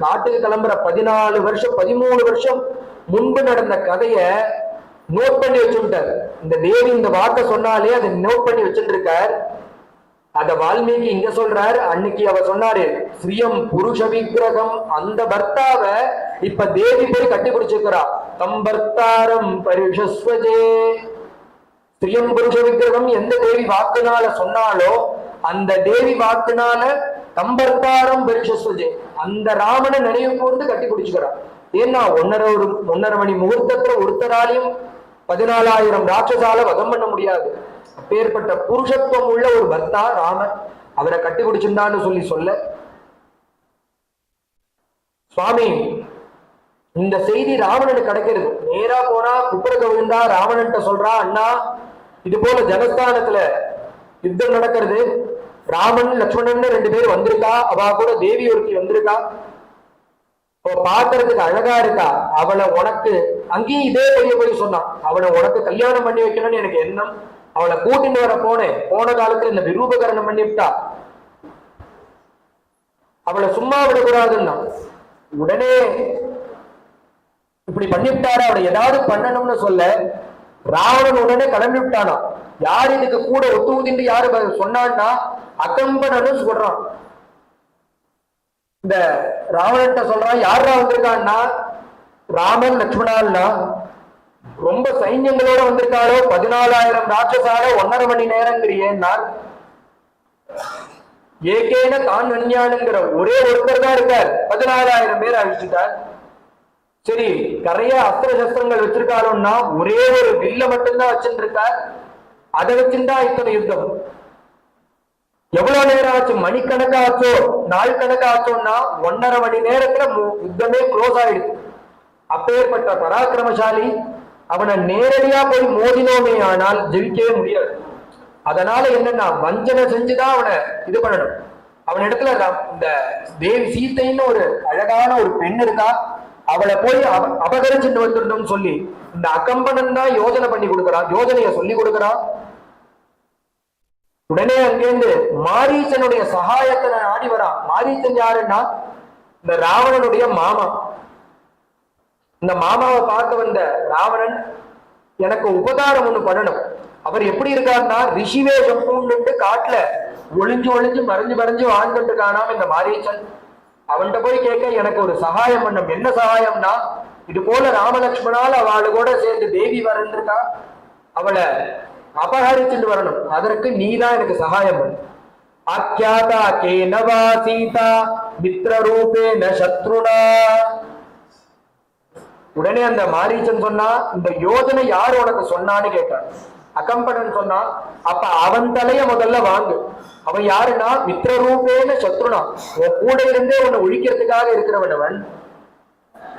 காட்டுக்கு கிளம்புற 14 வருஷம் 13 வருஷம் முன்பு நடந்த கதைய நோட் பண்ணி வச்சுட்டார். இந்த தேவி இந்த வாக்க சொன்னாலே அதை நோட் பண்ணி வச்சுட்டு இருக்கார். அத வால்மீகி இங்க சொல்றார். அன்னைக்கு அவர் சொன்னாரு ஸ்ரீயம் புருஷ விக்கிரகம், அந்த பர்த்தாவ இப்ப தேவி போய் கட்டி பிடிச்சிருக்கிறா. தம் பர்த்தாரம் பரிஷஸ்வஜே. ஸ்ரீயம் புருஷ விக்கிரகம் எந்த தேவி வாக்குனால சொன்னாலோ அந்த தேவி வாக்குனால தம்பர்த்தாரம் பரிஷஸ்வஜே, அந்த ராமனை நினைவு கூர்ந்து கட்டி பிடிச்சுக்கிறா. ஏன்னா 1.5 மணி முகூர்த்தத்துல ஒருத்தராலையும் 14,000 ராட்சசால வதம் பண்ண முடியாது. அப்பேற்பட்ட புருஷத்துவம் உள்ள ஒரு பர்த்தா ராமன், அவரை கட்டி பிடிச்சிருந்தான்னு சொல்ல சுவாமி இந்த செய்தி ராவணனுக்கு கிடைக்கிறது. நேரா போனா குப்புற விழுந்தா ராவணன்ட்ட சொல்றா, அண்ணா இது போல ஜனஸ்தானத்துல யுத்தம் நடக்கிறது, ராமன் லட்சுமணன் 2 பேர் வந்திருக்கா, அவ கூட தேவி ஒருத்தி வந்திருக்கா, பாக்குறதுக்கு அழகா இருக்கா, அவளை உனக்கு அங்கேயும் இதே போய் சொன்னான், அவளை உனக்கு கல்யாணம் பண்ணி வைக்கணும்னு எனக்கு எண்ணம், அவளை கூட்டிட்டு வர போன காலத்துல இந்த விரூபகரணம் பண்ணிவிட்டா, அவளை சும்மா விடக்கூடாதுன்னா உடனே இப்படி பண்ணிவிட்டாரு, அவளை ஏதாவது பண்ணணும்னு சொல்ல ராவணன் உடனே கிளம்பி விட்டானா. யார் இதுக்கு கூட ஒத்து ஊதிண்டு யாரு சொன்னான்னா அகம்பனன்னு சொல்றான். இந்த ராவணன்ட்ட சொல்றான், யாரா வந்திருக்கான்னா ராமன் லட்சுமணான்னா, ரொம்ப சைன்யங்களோட வந்திருக்காளோ, 14,000 ராட்சசால 1.5 மணி நேரங்கிறியேன்னா, ஏகேன தான் அஞ்ஞானுங்கிற ஒரே ஒருத்தர் தான் இருக்கார், 14,000 பேர் அழிச்சுட்டார். சரி நிறைய அஸ்திர சஸ்திரங்கள் வச்சிருக்காரோன்னா ஒரே ஒரு வில்ல மட்டும்தான் வச்சுட்டு இருக்கார், அதை வச்சுட்டா இத்தனை யுத்தம். எவ்வளவு நேரம் ஆச்சு, மணிக்கணக்காச்சோ நாள் கணக்காச்சோன்னா 1.5 மணி நேரத்துல யுத்தமே க்ளோஸ் ஆயிடுச்சு. அப்பேற்பட்ட பராக்கிரமசாலி, அவனை நேரடியா போய் மோதினோமே ஆனால் ஜெயிக்கவே முடியாது. அதனால என்னன்னா வஞ்சனை செஞ்சுதான் அவனை இது பண்ணணும். அவன் இடத்துல இந்த தேவி சீத்தைன்னு ஒரு அழகான ஒரு பெண் இருக்கா, அவளை போய் அபகரிச்சுட்டு வந்துடணும்னு சொல்லி இந்த அகம்பனன் தான் யோஜனை பண்ணி கொடுக்கறான், யோஜனைய சொல்லி கொடுக்கறான். உடனே அங்கேருந்து மாரீச்சனுடைய சகாயத்தை நாடி வரான். மாரீச்சன் யாருன்னா இந்த ராவணனுடைய மாமா. இந்த மாமாவை பார்க்க வந்த ராவணன், எனக்கு உபகாரம் ஒண்ணு பண்ணணும். அவர் எப்படி இருக்காருன்னா ரிஷிவேஷம் பூண்டு காட்டுல ஒளிஞ்சு மறைஞ்சு வாழ்ந்துட்டு இருக்கானாம் இந்த மாரீச்சன். அவன்கிட்ட போய் கேட்க, எனக்கு ஒரு சகாயம் பண்ணும். என்ன சகாயம்னா, இது போல ராமலட்சுமணால் அவளை கூட சேர்ந்து தேவி வரந்திருக்கா, அவளை அபகரிச்சுட்டு வரணும், அதற்கு நீதான் எனக்கு சகாயம் பண்ணு. ஆக்கியாதா கேனவா சீதா மித்ர ரூபேன சத்ருனா. உடனே அந்த மாரீச்சன் சொன்னா, இந்த யோஜனை யாரு உனக்கு சொன்னான்னு கேட்டான். அகம்பனன் சொன்னா, அப்ப அவன் தலைய முதல்ல வாங்கு. அவன் யாருன்னா மித்ர ரூபேன சத்ருனா, உன் கூட இருந்தே உன்னை ஒழிக்கிறதுக்காக இருக்கிறவனவன்.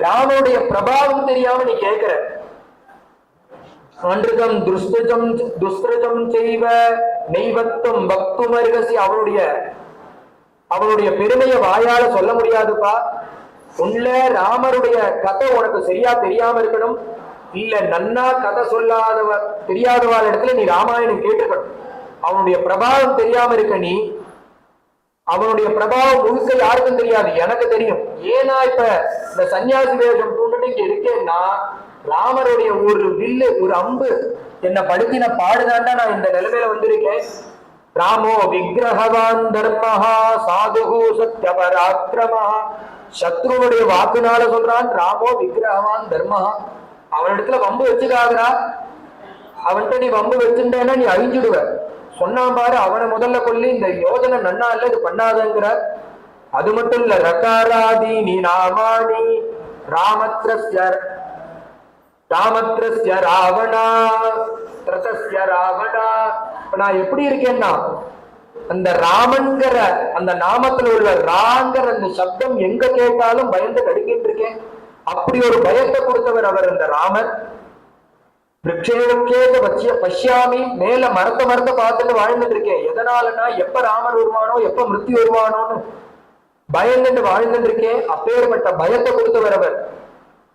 ராமனுடைய பிரபாவம் தெரியாம நீ கேட்கிற. அன்றுகம் துஸ்திருஜம் செய்வ நெய்வத்தும் பக்தும் அருகசி. அவனுடைய பெருமையை வாயால சொல்ல முடியாதுப்பா. உள்ள ராமருடைய கதை உனக்கு சரியா தெரியாம இருக்கணும், இல்ல நன்னா கதை தெரியாதவாள் இடத்துல நீ ராமாயணம் கேட்டுக்கணும். அவனுடைய பிரபாவம் தெரியாம இருக்க நீ. அவனுடைய பிரபாவம் முழுக்க யாருக்கும் தெரியாது, எனக்கு தெரியும். ஏன்னா இப்ப இந்த சன்னியாசி வேஷம் பூண்டுட்டு இங்க இருக்கேன்னா, ராமருடைய ஒரு வில்லு ஒரு அம்பு என்னை படுத்தின பாடுதாண்டா நான் இந்த நிலைமையில வந்திருக்கேன். ராமோ விக்கிரகவான் தர்மஹா சாதுகு சத்ய பராக்கிரமா. சத்ருனுடைய வாக்குனால சொல்றான் ராமோ விக்கிரகவான் தர்மஹா. அவனிடத்துல வம்பு வச்சுக்காதரா, அவன்கிட்ட நீ வம்பு வச்சுட்டேன்னா நீ அழிஞ்சிடுவ. சொன்னான் பாரு, அவனை முதல்ல கொல்லி, இந்த யோஜனை நன்னா இல்ல, இது பண்ணாதங்கிற. அது மட்டும் இல்ல, ரகாராதி நீ நாமானி ராமத்ரஸ்ய ராவணா த்ரதஸ்ய ராவணா. நான் எப்படி இருக்கேன்னா, அந்த ராமன்கிற அந்த நாமத்துல உள்ள ராங்கிற அந்த சப்தம் எங்க கேட்டாலும் பயந்து கடுக்கிட்டு இருக்கேன். அப்படி ஒரு பயத்தை கொடுத்தவர் அவர் இந்த ராமர். பஷ்யாமி, மேல மரத்தை பார்த்துட்டு வாழ்ந்துட்டு இருக்கேன். எதனாலன்னா எப்ப ராமர் வருவானோ எப்ப மிருத்தி வருவானோன்னு பயந்துட்டு வாழ்ந்துட்டு இருக்கேன். அப்பேற்பட்ட பயத்தை கொடுத்தவர் அவர்.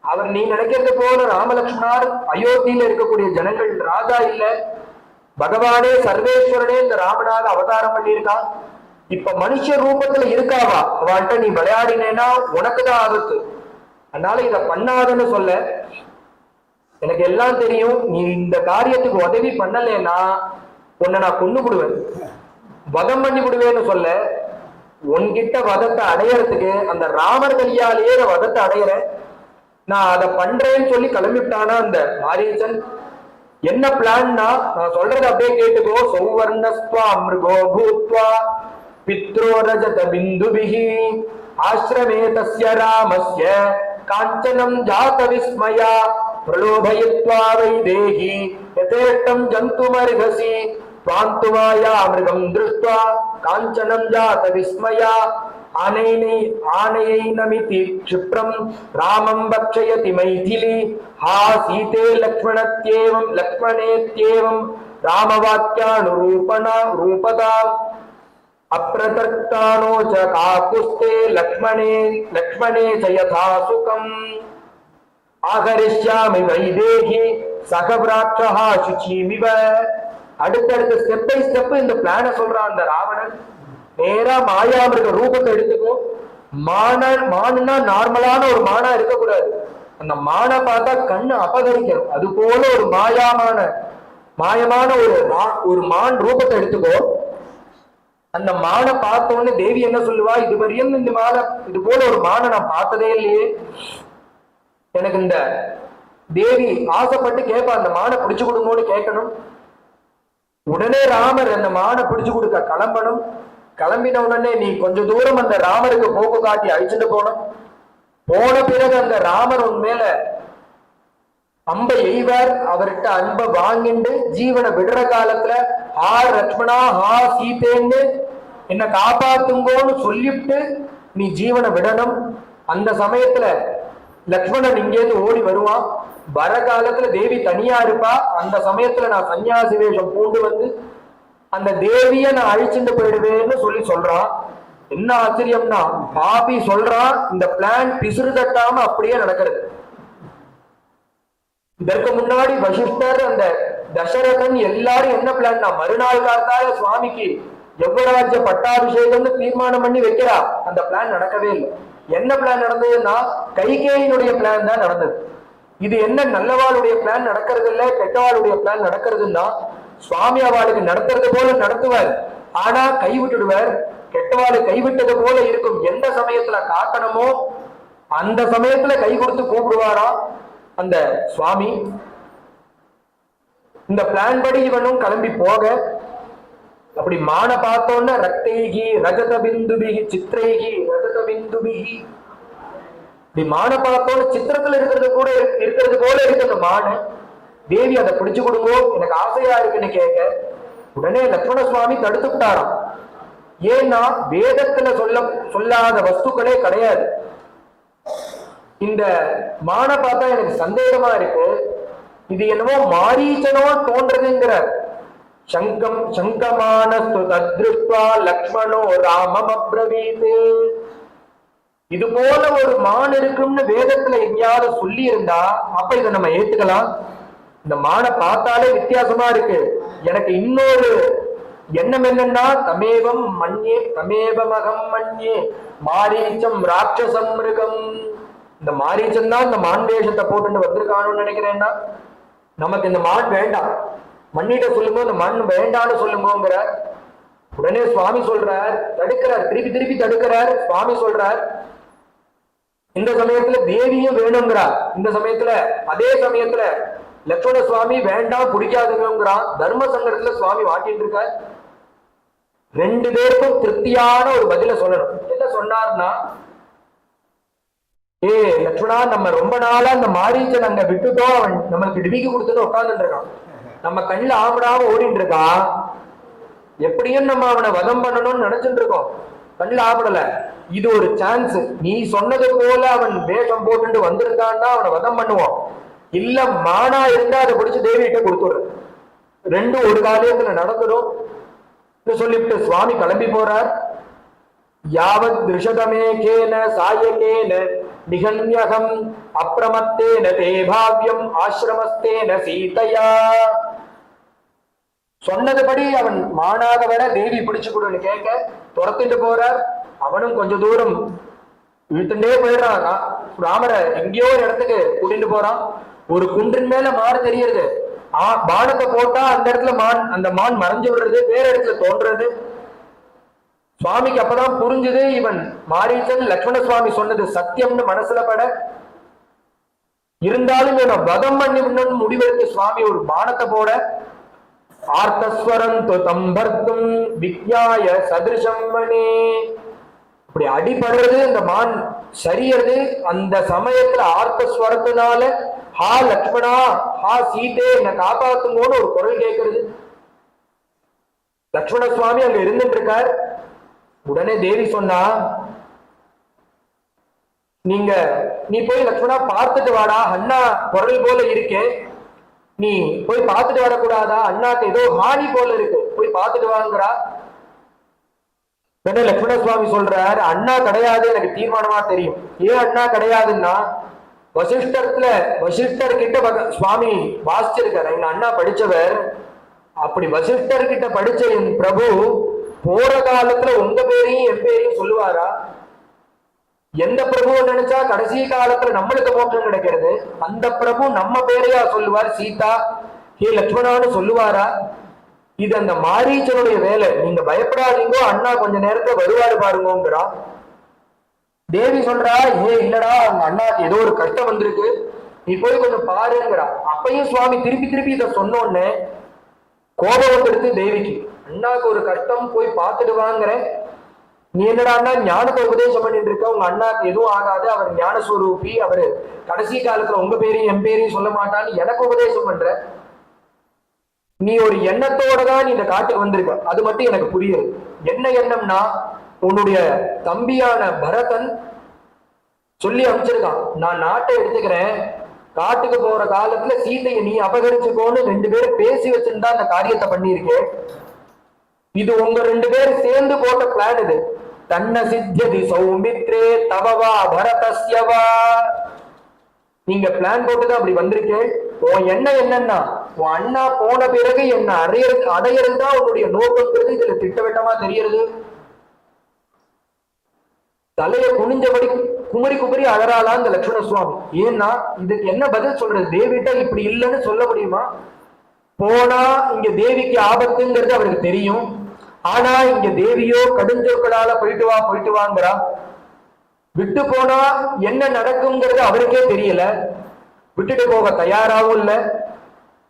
அவர் நீ நினைக்கிறது போல ராமலட்சுமணார் அயோத்தியில இருக்கக்கூடிய ஜனங்கள் ராஜா இல்ல, பகவானே சர்வேஸ்வரனே இந்த ராமனாக அவதாரம் பண்ணியிருக்கான். இப்ப மனுஷ ரூபத்துல இருக்காவா, அவள்கிட்ட நீ விளையாடினேன்னா உனக்குதான் ஆபத்து. அதனால இத பண்ணாதன்னு சொல்ல. எனக்கு எல்லாம் தெரியும், நீ இந்த காரியத்துக்கு உதவி பண்ணலன்னா உன்னை நான் கொண்டு விடுவேன், வதம் பண்ணி விடுவேன்னு சொல்ல. உன்கிட்ட வதத்தை அடையறதுக்கு அந்த ராமர் கையாலேயே வதத்தை அடையிறேன், நான் அதை பண்றேன்னு சொல்லி கிளம்பிட்டானா அந்த மாரீச்சன். என்ன பிளான்னா, நான் சொல்றது அப்படியே கேட்டுக்கோ. சௌவர்ணஸ்வா மிருகோ பூத்வா பித்ரோ ரஜத பிந்துபிஹி ஆஸ்ரமே தஸ்ய ராமஸ்ய காஞ்சனம் ஜாத விஸ்மயா பிரலோபயித்வா வைதேஹி யதேஷ்டம் ஜந்துமர்ஹசி त्वान्तुवाया मृगं दृष्ट्वा काञ्चनं जात विस्मया आनयैनमिति क्षिप्रं रामं भक्षयति मैथिली हा सीते लक्ष्मणेत्येवं रामवाक्यानुरूपणा रूपदा अप्रतर्कानो च काकुस्ते लक्ष्मणे च यथा सुखम् आहरिष्यामि वैदेही सखव्राक्षः शुचिमिव. அடுத்தடுத்த ஸ்டெப் பை ஸ்டெப் இந்த பிளான சொல்றான் அந்த ராவணன். நேரா மாயாமிருக ரூபத்தை எடுத்துக்கோ. மானுன்னா நார்மலான ஒரு மானா இருக்கக்கூடாது, அந்த மானை பார்த்தா கண்ணு அபகரிக்கணும். அது போல ஒரு மாயமான ஒரு மான் ரூபத்தை எடுத்துக்கோ. அந்த மானை பார்த்தோன்னு தேவி என்ன சொல்லுவா, இதுவரையும் இந்த மானை இது போல ஒரு மானை நான் பார்த்ததே இல்லையே. எனக்கு இந்த தேவி ஆசைப்பட்டு கேட்பா, அந்த மானை பிடிச்சு கொடுங்கன்னு கேட்கணும். உடனே ராமர் அந்த மானை பிடிச்சு கொடுக்க கிளம்பணும். கிளம்பின உடனே நீ கொஞ்ச தூரம் அந்த ராமருக்கு போக்கு காட்டி அழிச்சுட்டு போனோம். போன பிறகு அந்த ராமர் உன் மேல அம்பை எய்வார். அவர்கிட்ட அன்பை வாங்கிண்டு ஜீவனை விடுற காலத்துல ஹா லக்ஷ்மணா ஹா சீதேன்னு என்ன காப்பாத்துங்கோன்னு சொல்லிவிட்டு நீ ஜீவனை விடணும். அந்த சமயத்துல லக்ஷ்மணன் இங்கேருந்து ஓடி வருவான். வர காலத்துல தேவி தனியா இருப்பா. அந்த சமயத்துல நான் சன்னியாசி வேஷம் பூண்டு வந்து அந்த தேவிய நான் அழிச்சுட்டு போயிடுவேன்னு சொல்றான். என்ன ஆச்சரியம்னா, பாபி சொல்றான், இந்த பிளான் பிசுறு தட்டாம அப்படியே நடக்கிறது. இதற்கு முன்னாடி வசிஷ்டர் அந்த தசரதன் எல்லாரும் என்ன பிளான்னா, மறுநாள் காத்தால சுவாமிக்கு யவராஜ்ய பட்டாபிஷேகம்னு தீர்மானம் பண்ணி வைக்கிறா. அந்த பிளான் நடக்கவே இல்லை. என்ன பிளான் நடந்ததுன்னா, கைகேயினுடைய பிளான் தான் நடந்தது. இது என்ன நல்லவாளுடைய பிளான் நடக்கிறது இல்ல, கெட்டவாளுடைய பிளான் நடக்கிறதுன்னா, சுவாமி அவளுக்கு நடத்துறது போல நடத்துவார், ஆனா கைவிட்டுடுவார். கெட்டவாளு கைவிட்டது போல இருக்கும். எந்த சமயத்துல காட்டணுமோ அந்த சமயத்துல கை கொடுத்து கூப்பிடுவாரா அந்த சுவாமி. இந்த பிளான் படி இவனும் கிளம்பி போக, அப்படி மான பார்த்தோன்னா ரக்தைகி ரஜத பிந்துபிகி சித்திரைகி ரஜத பிந்துபிகி, இப்படி மான பார்த்தோன்னு சித்திரத்துல இருக்கிறது போல இருக்கு அந்த மானு. தேவி அதை பிடிச்சு கொடுங்கோ, எனக்கு ஆசையா இருக்குன்னு கேட்க, உடனே லக்ஷ்மண சுவாமி தடுத்து விட்டாராம். ஏன்னா வேதத்துல சொல்லாத வஸ்துக்களே கிடையாது. இந்த மான பார்த்தா எனக்கு சந்தேகமா இருக்கு, இது என்னமோ மாரீச்சனோ தோன்றதுங்கிறார். சங்கமானஸ்து தத்ருத்வா லக்ஷ்மணோ ராமம் அப்ரவீத். இது போல ஒரு மான் இருக்கும்னு வேதத்துல எங்கேயாவது சொல்லி இருந்தா அப்ப இதை நம்ம ஏத்துக்கலாம். இந்த மானை பார்த்தாலே வித்தியாசமா இருக்கு. எனக்கு இன்னொரு எண்ணம் என்னன்னா, தமேவம் மண்யே தமேவமகம் மண்யே மாரீச்சம் ராட்சசம் மிருகம். இந்த மாரீச்சம் தான் இந்த மான் வேஷத்தை போட்டு வந்திருக்கானு நினைக்கிறேன்னா, நமக்கு இந்த மான் வேண்டாம், மண்ணிட்ட சொல்லுங்க, இந்த மண் வேண்டான்னு சொல்லுங்கிற. உடனே சுவாமி சொல்றார், தடுக்கிறார், திருப்பி தடுக்கிறார். சுவாமி சொல்றார், இந்த சமயத்துல தேவியும் வேணுங்கிறார். இந்த சமயத்துல அதே சமயத்துல லட்சுமண சுவாமி வேண்டாம் பிடிக்காதுங்கிறான். தர்ம சங்கடத்துல சுவாமி மாட்டிட்டு இருக்கார். ரெண்டு பேருக்கும் திருப்தியான ஒரு பதில சொல்லணும். என்ன சொன்னார்னா, லட்சுமணா, நம்ம ரொம்ப நாளா அந்த மாரீச்சன் அங்க விட்டுட்டோம், அவன் நம்மளுக்கு டிவிக்கு கொடுத்துட்டு உட்கார்ந்துட்டு இருக்கான், நம்ம கண்ணில் ஆமடாம ஓடிட்டு இருக்கான். எப்படியும் நம்ம அவனை வதம் பண்ணணும்னு நினைச்சுட்டு இருக்கோம், கண்ணில் ஆபடல. இது ஒரு சான்ஸ். நீ சொன்னது போல அவன் வேஷம் போட்டு வந்திருக்கான்னா அவனை வதம் பண்ணுவோம். இல்ல மானா இருந்தா அதை பிடிச்சு தேவிகிட்ட கொடுத்துடுற. ரெண்டும் ஒரு காரியத்துல நடந்துடும் சொல்லிவிட்டு சுவாமி கிளம்பி போறார். யாவத் திருஷதமேகேன சாயகேன நிகண்யகம் அப்ரமத்தேன தே பாவ்யம் ஆசிரமஸ்தேன சீதையா. சொன்னதுபடி அவன் மானாக வர தேவி பிடிச்சு கொடுன்னு கேட்க துரத்திட்டு போறார். அவனும் கொஞ்ச தூரம் இழுத்துட்டே போயிடுறான். ராமரை எங்கேயோ ஒரு இடத்துக்கு கூட்டிட்டு போறான். ஒரு குன்றின் மேல மான் தெரியுது. பானத்தை போட்டா அந்த இடத்துல அந்த மான் மறைஞ்சு விடுறது, வேற இடத்துல தோன்றது. சுவாமிக்கு அப்பதான் புரிஞ்சுது இவன் மாரீச்சன் லட்சுமண சுவாமி சொன்னது சத்தியம்னு மனசுல பட. இருந்தாலும் இவனை வதம் பண்ணி முடிவெடுத்து சுவாமி ஒரு பானத்தை போட, ஆர்த்தஸ்வரம் தம்பர்த்தும் விக்ஞாய சதிருஷம் மணி, அப்படி அடிபடுறது, இந்த மான் சரியறது. அந்த சமயத்துல ஆர்த்தஸ்வரத்தினால ஹா லக்ஷ்மணா, ஹா சீதே, என்னை காப்பாத்துங்கன்னு ஒரு குரல் கேட்கிறது. லட்சுமண சுவாமி அங்க இருந்துட்டு இருக்கார். உடனே தேவி சொன்னா, நீ போய் லட்சுமணா பார்த்துட்டு வாடா, அண்ணா குரல் போல இருக்கே, நீ போய் பார்த்துட்டு வரக்கூடாதா, அண்ணாக்கு ஏதோ ஹானி போல இருக்கு, போய் பார்த்துட்டு வாங்குறா. உடனே லட்சுமண சுவாமி சொல்றார், அண்ணா கிடையாது, எனக்கு தீர்மானமா தெரியும். ஏன் அண்ணா கிடையாதுன்னா, வசிஷ்டர் கிட்ட சுவாமி வாசிச்சிருக்காரு, எங்க அண்ணா படிச்சவர். அப்படி வசிஷ்டர் கிட்ட படிச்ச என் பிரபு போற காலத்துல உங்க பேரையும் என் பேரையும் சொல்லுவாரா? எந்த பிரபுவை நினைச்சா கடைசி காலத்துல நம்மளுக்கு மோட்சம் கிடைக்கிறது, அந்த பிரபு நம்ம பேரையா சொல்லுவார்? சீதா ஹே லட்சுமணான்னு சொல்லுவாரா? இது அந்த மாரீச்சனுடைய வேலை. நீங்க பயப்படாதீங்கோ, அண்ணா கொஞ்ச நேரத்துல வருவாரு பாருங்கிறா. தேவி சொல்றா, ஏ இல்லடா, அவங்க அண்ணாக்கு ஏதோ ஒரு கஷ்டம் வந்திருக்கு, நீ போய் கொஞ்சம் பாருங்கிறா. அப்பயும் சுவாமி திருப்பி திருப்பி இதை சொன்னோன்னு கோபம் வந்துடுது தேவிக்கு. அண்ணாக்கு ஒரு கஷ்டம், போய் பார்த்துட்டு வாங்குற, நீ என்னடா அண்ணா ஞானத்தை உபதேசம் பண்ணிட்டு இருக்க, உங்க அண்ணாக்கு எதுவும் ஆகாது, அவர் ஞானஸ்வரூபி, அவரு கடைசி காலத்துல உங்க பேரையும் என் பேரையும் சொல்ல மாட்டான்னு எனக்கு உபதேசம் பண்ற. நீ ஒரு எண்ணத்தோட தான் நீ இந்த காட்டுக்கு வந்திருக்க, அது மட்டும் எனக்கு புரியுது. என்ன எண்ணம்னா, உன்னுடைய தம்பியான பரதன் சொல்லி அமைச்சிருக்கான், நான் நாட்டை எடுத்துக்கிறேன், காட்டுக்கு போற காலத்துல சீதையை நீ அபகரிச்சுக்கோன்னு 2 பேரும் பேசி வச்சிருந்தா அந்த காரியத்தை பண்ணியிருக்கேன். இது உங்க 2 பேரும் சேர்ந்து போட்ட பிளான். இது தன்ன சித்தியதி சௌமித்ரே தவவா பரதஸ்யவா, நீங்க பிளான் போட்டுதான் அப்படி வந்திருக்கேன். உன் எண்ணம் என்னன்னா, உன் அண்ணா போன பிறகு என்ன அடையிறது தான் உன்னுடைய நோக்கங்கிறது இதுல திட்டவட்டமா தெரியறது. தலையை குனிஞ்சபடி குமரி அழறாளா இந்த லட்சுமண சுவாமி. ஏன்னா இதுக்கு என்ன பதில் சொல்றது? தேவிட்ட இப்படி இல்லைன்னு சொல்ல முடியுமா? போனா இங்க தேவிக்கு ஆபத்துங்கிறது அவருக்கு தெரியும். ஆனா இங்க தேவியோ கடுஞ்சொற்களால போயிட்டு வாங்கிறா. விட்டு போனா என்ன நடக்குங்கிறது அவருக்கே தெரியல, விட்டுட்டு போக தயாராகவும் இல்ல.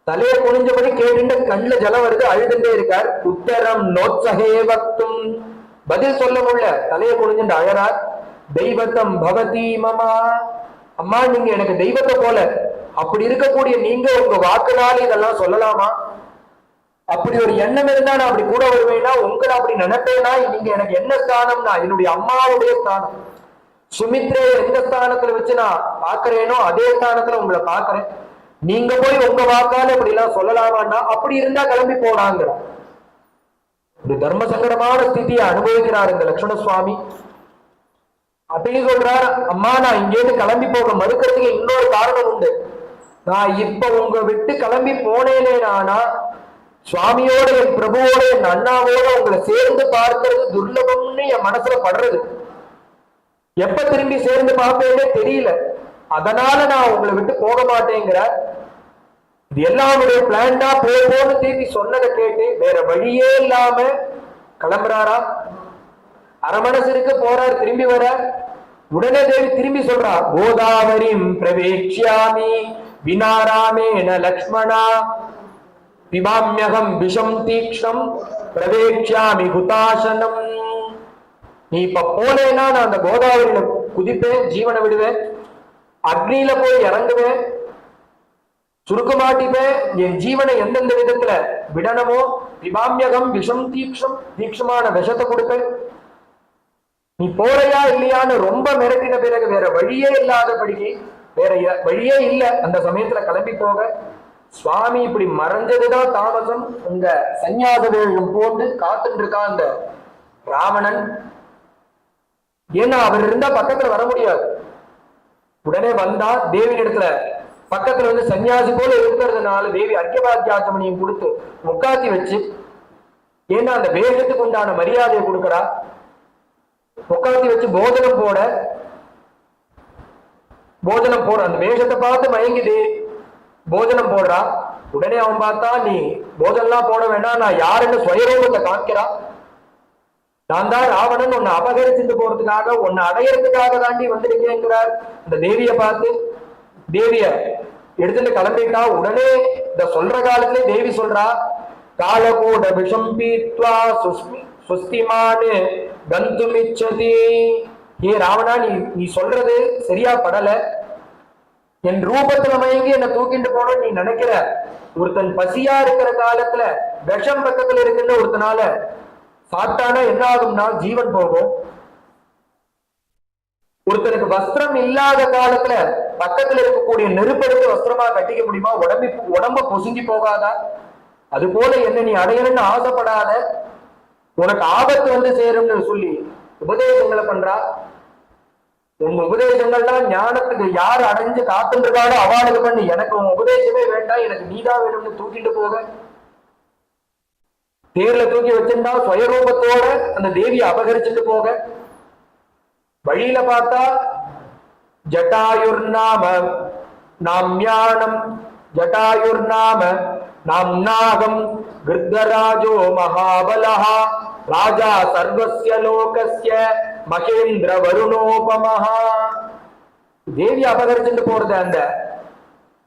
தலையை குனிஞ்சபடி கேட்டு கண்ணுல ஜலம் வருது, அழுதுண்டே இருக்கார். உத்தரம் நோத்சகே வக்தும், பதில் சொல்ல முடியல, தலையை குனிஞ்சுட்டு அழறார். தெய்வத்தம் பவதி மமா, அம்மா நீங்க எனக்கு தெய்வத்தை போல, அப்படி இருக்கக்கூடிய நீங்க உங்க வாக்குனால இதெல்லாம் சொல்லலாமா? அப்படி ஒரு எண்ணம் இருந்தா நான் அப்படி கூட வருவேன்னா, உங்களை அப்படி நினைப்பேனா? நீங்க எனக்கு என்ன ஸ்தானம்னா, என்னுடைய அம்மாவுடைய ஸ்தானம். சுமித்ரே எந்த ஸ்தானத்துல வச்சு நான் பாக்குறேனோ அதே ஸ்தானத்துல உங்களை பாக்குறேன். நீங்க போய் உங்க வாக்கால இப்படி எல்லாம் சொல்லலாமான்னா, அப்படி இருந்தா கிளம்பி போனாங்கிற ஒரு தர்ம சங்கடமான ஸ்திதியை அனுபவிக்கிறார் இந்த லட்சுமண சுவாமி. அப்படின்னு சொல்றார், அம்மா நான் இங்கேருந்து கிளம்பி போக மறுக்கிறதுக்கு இன்னொரு காரணம் உண்டு. நான் இப்ப உங்க விட்டு கிளம்பி போனேனே, நானா சுவாமியோட என் பிரபுவோட என் அண்ணாவோட உங்களை சேர்ந்து பார்க்கிறது துர்லபம்னு என் மனசுல படுறது. எப்ப திரும்பி சேர்ந்து பார்ப்பேனே தெரியல, அதனால நான் உங்களை விட்டு போக மாட்டேங்கிற. இது எல்லாருடைய பிளான் தான். போன்னு திரும்பி சொன்னதை கேட்டு வேற வழியே இல்லாம கிளம்புறாரா. அரமனசு இருக்க போறார், திரும்பி வர. உடனே தேவி திரும்பி சொல்றா, கோதாவரிம் பிரவேக்ஷாமி வினாராமேன லக்ஷ்மணா பிபாம்யகம் விஷம் தீக்ஷ்ணம் பிரவேக்ஷாமி குதாசனம். நீ இப்ப போனேன்னா நான் அந்த கோதாவரியில குதிப்பேன், ஜீவனை விடுவேன், அக்னியில போய் இறங்குவேன், சுருக்கமாட்டிப்பேன், என் ஜீவனை எந்தெந்த விதத்துல விடணுமோ. பிபாம்யகம் விஷம் தீக்ஷம், தீக்ஷமான விஷத்தை கொடுப்பேன். நீ போறையா இல்லையான்னு ரொம்ப மிரட்டின பிறகு வேற வழியே இல்லாதபடிக்கு, வேற வழியே இல்லை அந்த சமயத்துல கிளம்பி போக. சுவாமி இப்படி மறைஞ்சதுதான் தாமசம். உங்க சந்நியாச வேகம் போட்டு காத்துட்டு இருக்கா அந்த ராவணன். ஏன்னா அவர் இருந்தா பக்கத்துல வர முடியாது. உடனே வந்தா தேவி இடத்துல பக்கத்துல வந்து சன்னியாசி போல இருக்கிறதுனால தேவி அர்க்கபாத்தியாச்சமணியும் கொடுத்து உட்காத்தி வச்சு, ஏன்னா அந்த வேஷத்துக்கு உண்டான மரியாதையை கொடுக்கறா, உட்காத்தி வச்சு போஜனம் போட அந்த வேஷத்தை பார்த்து மயங்கிது போஜனம் போடுறா. உடனே அவன் பார்த்தா, நீ போஜனம்லாம் போட வேண்டாம், நான் யாருன்னு சுயரூபத்தை காமிக்கிறா. நான் தான் ராவணன், உன்னை அபகரிச்சுட்டு போறதுக்காக, உன்னை அடையறதுக்காக தாண்டி வந்திருக்கேங்கிறார். இந்த தேவிய பார்த்து தேவிய எடுத்துட்டு கிளம்பிட்டா. உடனே இந்த சொல்ற காலத்திலே தேவி சொல்றா, காலகூட விஷம் பீத்வா சுஸ்திமானு கந்துமிச்சதி. ஏ ராவணா, நீ சொல்றது சரியா படல. என் ரூபத்துல மயங்கி என்ன தூக்கிட்டு போன நீ நினைக்கிற. ஒருத்தன் பசியா இருக்கிற காலத்துல விஷம் பக்கத்துல இருக்குன்னு ஒருத்தனால சாப்பிட்டானா என்ன ஆகும்னா ஜீவன் போகும். ஒருத்தனுக்கு வஸ்திரம் இல்லாத காலத்துல பக்கத்துல இருக்கக்கூடிய நெருப்பெடுத்து வஸ்திரமா கட்டிக்க முடியுமா? உடம்பு பொசுங்கி போகாதா? அது போல என்ன நீ அடையணும்னு ஆசைப்படாத, உனக்கு ஆபத்து வந்து சேரும்னு சொல்லி உபதேசங்களை பண்றா. உன் உபதேசங்கள்லாம் ஞானத்துக்கு யார் அடைஞ்சு காத்துருக்காரோ அவளுக்கு பண்ணி, எனக்கு உன் உபதேசமே வேண்டாம், எனக்கு நீதான் வேணும்னு தூக்கிட்டு போக தேர்ல தூக்கி வச்சிருந்தா சுயரூபத்தோட அந்த தேவியை அபகரிச்சுட்டு போக. வழியில பார்த்தா ஜட்டாயுர்நாம நாம்யானம் ஜட்டாயுர்நாம நாம்நாகம் கிருத்தராஜோ மகாபலஹா ராஜா சர்வஸ்ய லோகஸ்ய மகேந்திர வருணோபமஹா. தேவி அபகரிச்சுட்டு போறது அந்த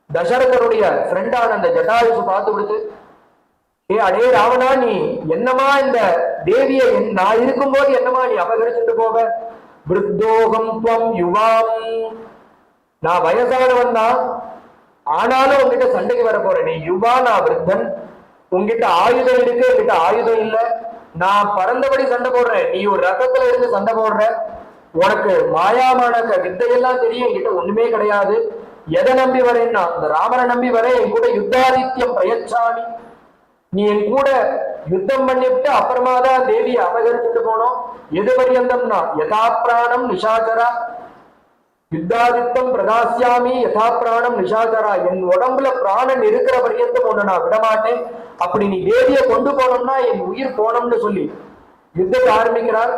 தசரதனுடைய ஃப்ரெண்டான அந்த ஜட்டாயுசு பார்த்து விடுத்து, ஏ அடே ராவணா, நீ என்னமா இந்த தேவியை நான் இருக்கும்போது என்னமா நீ அபகரிச்சுட்டு போக? விருத்தோகம் துவம் யுவாம், நான் வயசானவன் தான், ஆனாலும் உங்ககிட்ட சண்டைக்கு வர போறேன். நீ யுவா, நான் விருத்தன். உங்ககிட்ட ஆயுதம் இருக்கு, என்கிட்ட ஆயுதம் இல்ல. நான் பறந்தபடி சண்டை போடுறேன், நீ ஒரு ரகத்துல இருந்து சண்டை போடுற. உனக்கு மாயாமான வித்தையெல்லாம் தெரியும், என்கிட்ட ஒண்ணுமே கிடையாது. எதை நம்பி வரேன்னா இந்த ராமனை நம்பி வரேன். என் கூட யுத்தாதித்யம் பிரயச்சாமி, நீ என் கூட யுத்தம் பண்ணிவிட்டு அப்புறமா தான் தேவியை அபகரிச்சுட்டு போனோம். எது பரியந்தம்னா யதா பிராணம் நிஷாச்சரா, யுத்தாதித்தம் பிரதாசியாமி யதா பிராணம் நிஷாச்சரா, என் உடம்புல பிராணன் இருக்கிற பரியந்தம் ஒண்ணு நான் விடமாட்டேன். அப்படி நீ தேவியை கொண்டு போனோம்னா என் உயிர் போனோம்னு சொல்லி யுத்தத்தை ஆரம்பிக்கிறார்.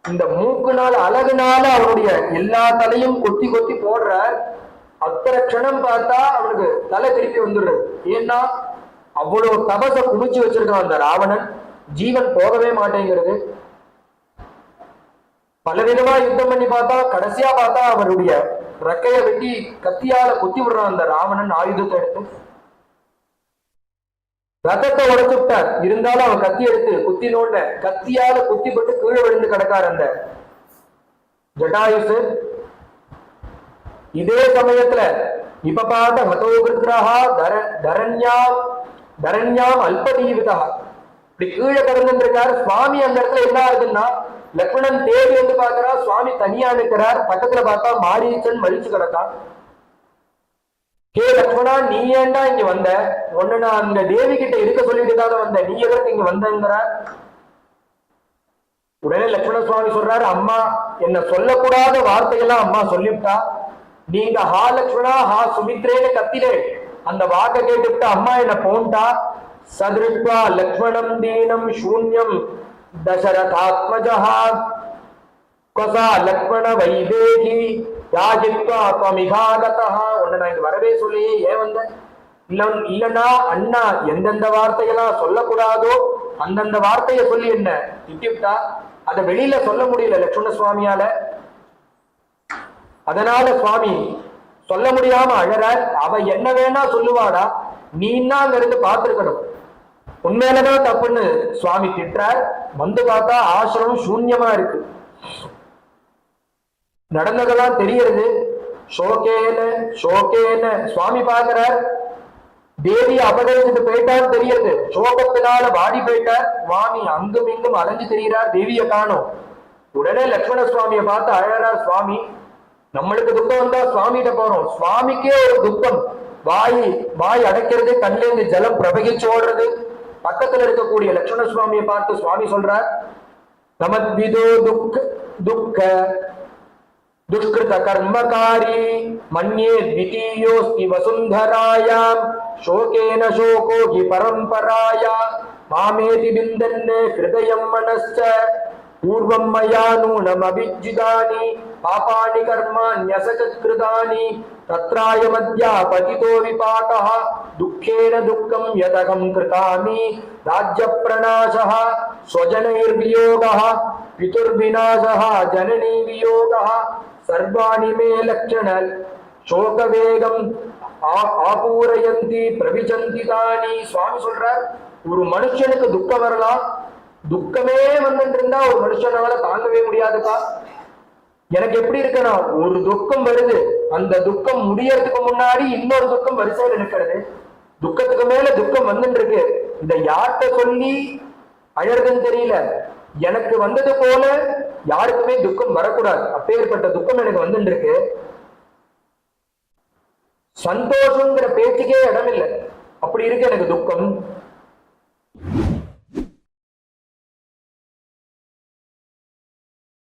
இந்த மூக்குனால அழகுனால அவனுடைய எல்லா தலையும் கொத்தி கொத்தி போடுற. அத்தனை க்ஷணம் பார்த்தா அவனுக்கு தலை திருப்பி வந்துடுறது. ஏன்னா அவ்வளவு தபச குமிச்சு வச்சிருக்கான் அந்த ராவணன். ஜீவன் போகவே மாட்டேங்கிறது. பலவிதமா யுத்தம் பண்ணி பார்த்தா கடைசியா பார்த்தா அவருடைய ரெக்கைய வெட்டி கத்தியால குத்தி விடுறான் அந்த ராவணன். ஆயுதத்தை எடுத்து ரத்தத்தை உடைச்சு விட்டார். இருந்தாலும் அவன் கத்தி எடுத்து குத்தினோட கத்தியால குத்திப்பட்டு கீழே விழுந்து கிடக்கார் அந்த ஜட்டாயுசு. இதே சமயத்துல இப்ப பார்த்த ஹதோகிருத்ரஹா தரண்யாம் அல்பதீவிதா, இப்படி கீழே கிடந்து இருக்காரு சுவாமி. அந்த இடத்துல என்ன ஆகுதுன்னா லக்ஷ்மணன் தேடி வந்து பாக்குறா, சுவாமி தனியா நிற்கிறார். பக்கத்துல பார்த்தா மாரீச்சன் மறிச்சு கிடக்கான். ஹே லக்ஷ்மணா, நீ ஏன்டா இங்க வந்த? ஒண்ணு நான் அந்த தேவி கிட்ட இருக்க சொல்லிட்டு தான் வந்த, நீ எதற்கு இங்க வந்தங்கிற? உடனே லக்ஷ்மண சுவாமி சொல்றாரு, அம்மா என்ன சொல்லக்கூடாத வார்த்தையெல்லாம் அம்மா சொல்லிவிட்டா. நீங்க ஹா லக்ஷ்மணா ஹா சுமித்ரேன்னு கத்திலே அந்த வாக்க கேட்டுவிட்டு அம்மா என்ன போன்ட்டா. சதிருஷ்வா லக்ஷ்மணம் தீனம் சூன்யம் தசரதாத்மஜஹா கசா லக்ஷ்மண வைதேகி யாஜித்வா த்வமிகாகதஹா. உன்னை நான் இங்க வரவே சொல்லி ஏன் வந்த? இல்லன்னா அண்ணா எந்தெந்த வார்த்தையெல்லாம் சொல்லக்கூடாதோ அந்தந்த வார்த்தையை சொல்லி என்ன திட்டிவிட்டா. அதை வெளியில சொல்ல முடியல லக்ஷ்மண சுவாமியால. அதனால சுவாமி சொல்ல முடியாம அழற. அவ என்ன வேணா சொல்லுவாடா, நீன்னா அங்க இருந்து பார்த்திருக்கணும், உண்மையிலதான் தப்புன்னு சுவாமி திட்டுறார். வந்து பார்த்தா ஆசிரமம் சூன்யமா இருக்கு. நடந்ததெல்லாம் தெரியறது. ஷோகேன சுவாமி பார்க்கிறார். தேவி அபகரிச்சுட்டு போயிட்டான்னு தெரியுது. சோகத்தினால வாடி போயிட்டார் சுவாமி. அங்கும் இங்கும் அலைஞ்சு தெரிகிறார், தேவியை காணும். உடனே லக்ஷ்மண சுவாமியை பார்த்து அழறார். சுவாமி, நம்மளுக்கு துக்கம் வந்தா சுவாமிகிட்ட போறோம், சுவாமிக்கே ஒரு துக்கம். வாய் அடைக்கிறது, கண்ணில இருந்து ஜலம் பிரபகிச்சு ஓடுறது. பக்கத்துல இருக்கக்கூடிய லக்ஷ்மண சுவாமியை பார்த்து சுவாமி சொல்றார், நமத்விதோ துக்க दुष्कृत कर्मकारी मन्ये द्वितीयोऽस्ति वसुन्धरायां शोकेन शोको हि परम्पराया मामेति बिन्दन्ने हृदयं मनश्च पूर्वं मया नूनमभिज्जितानि पापानि कर्माण्यसकृतानि तत्रायमद्यापतितो विपाकः दुःखेन दुःखं यदहं कृतामि राज्यप्रणाशः स्वजनैर्वियोगः पितुर्विनाशः जननी वियोगः सर्वाणि मे लक्षण शोकवेगं ஆபூரயந்தி பிரவிச்சந்தி தானி. சுவாமி சொல்றார், ஒரு மனுஷனுக்கு துக்கம் வரலாம், துக்கமே வந்துட்டு இருந்தா ஒரு மனுஷனால தாங்கவே முடியாதுப்பா. எனக்கு எப்படி இருக்குன்னா, ஒரு துக்கம் வருது, அந்த துக்கம் முடியறதுக்கு முன்னாடி இன்னொரு துக்கம் வரிசையில் இருக்கிறது, துக்கத்துக்கு மேல துக்கம் வந்துட்டு இருக்கு. இந்த யார்கிட்ட சொல்லி அழகுன்னு தெரியல, எனக்கு வந்தது போல யாருக்குமே துக்கம் வரக்கூடாது. அப்பேற்பட்ட துக்கம் எனக்கு வந்துட்டு இருக்கு. சந்தோஷங்கிற பேச்சுக்கே இடம் இல்லை, அப்படி இருக்கு எனக்கு துக்கம்.